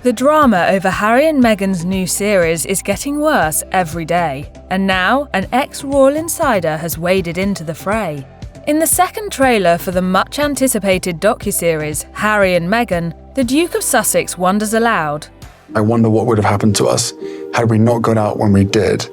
The drama over Harry and Meghan's new series is getting worse every day, and now an ex-royal insider has waded into the fray. In the second trailer for the much-anticipated docuseries Harry and Meghan, the Duke of Sussex wonders aloud, "I wonder what would have happened to us had we not got out when we did."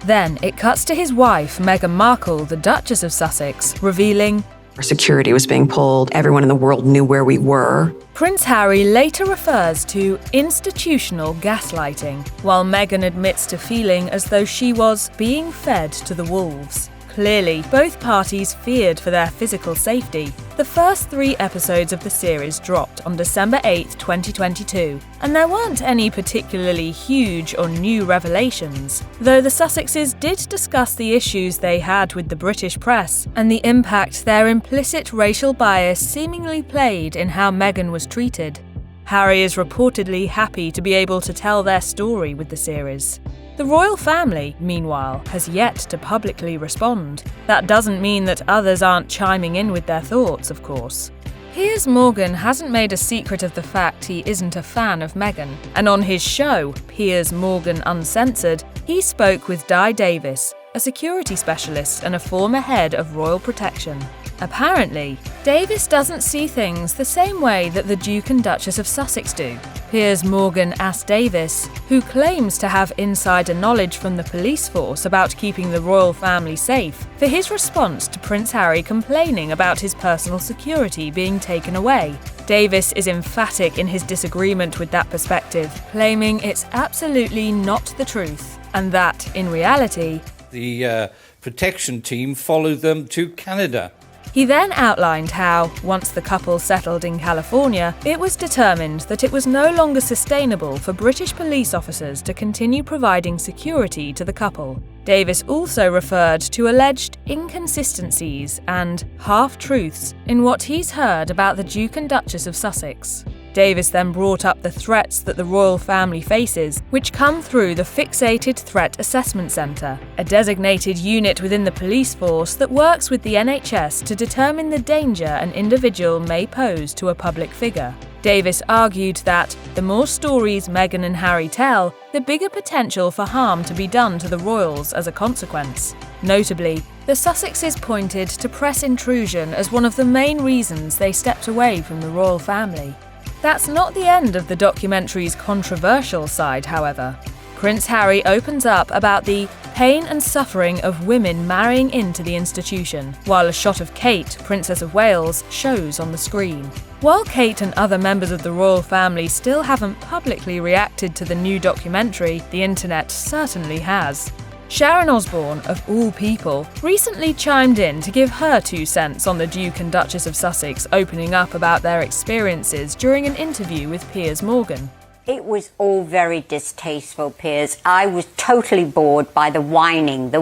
Then it cuts to his wife, Meghan Markle, the Duchess of Sussex, revealing, "Our security was being pulled. Everyone in the world knew where we were." Prince Harry later refers to institutional gaslighting, while Meghan admits to feeling as though she was being fed to the wolves. Clearly, both parties feared for their physical safety. The first 3 episodes of the series dropped on December 8, 2022, and there weren't any particularly huge or new revelations, though the Sussexes did discuss the issues they had with the British press and the impact their implicit racial bias seemingly played in how Meghan was treated. Harry is reportedly happy to be able to tell their story with the series. The royal family, meanwhile, has yet to publicly respond. That doesn't mean that others aren't chiming in with their thoughts, of course. Piers Morgan hasn't made a secret of the fact he isn't a fan of Meghan, and on his show, Piers Morgan Uncensored, he spoke with Di Davis, a security specialist and a former head of royal protection. Apparently, Davis doesn't see things the same way that the Duke and Duchess of Sussex do. Piers Morgan asked Davis, who claims to have insider knowledge from the police force about keeping the royal family safe, for his response to Prince Harry complaining about his personal security being taken away. Davis is emphatic in his disagreement with that perspective, claiming it's absolutely not the truth, and that, in reality, the protection team followed them to Canada. He then outlined how, once the couple settled in California, it was determined that it was no longer sustainable for British police officers to continue providing security to the couple. Davis also referred to alleged inconsistencies and half-truths in what he's heard about the Duke and Duchess of Sussex. Davis then brought up the threats that the royal family faces, which come through the Fixated Threat Assessment Centre, a designated unit within the police force that works with the NHS to determine the danger an individual may pose to a public figure. Davis argued that the more stories Meghan and Harry tell, the bigger potential for harm to be done to the royals as a consequence. Notably, the Sussexes pointed to press intrusion as one of the main reasons they stepped away from the royal family. That's not the end of the documentary's controversial side, however. Prince Harry opens up about the pain and suffering of women marrying into the institution, while a shot of Kate, Princess of Wales, shows on the screen. While Kate and other members of the royal family still haven't publicly reacted to the new documentary, the internet certainly has. Sharon Osbourne, of all people, recently chimed in to give her 2 cents on the Duke and Duchess of Sussex opening up about their experiences during an interview with Piers Morgan. It was all very distasteful, Piers. I was totally bored by the whining.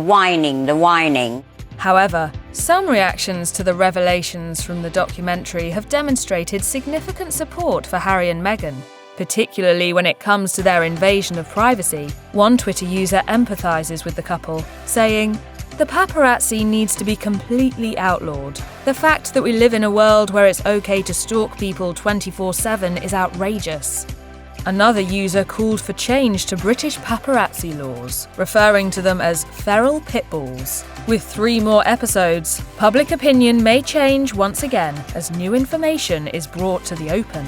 However, some reactions to the revelations from the documentary have demonstrated significant support for Harry and Meghan, particularly when it comes to their invasion of privacy. One Twitter user empathizes with the couple, saying, "The paparazzi needs to be completely outlawed. The fact that we live in a world where it's okay to stalk people 24/7 is outrageous." Another user called for change to British paparazzi laws, referring to them as feral pit bulls. With 3 more episodes, public opinion may change once again as new information is brought to the open.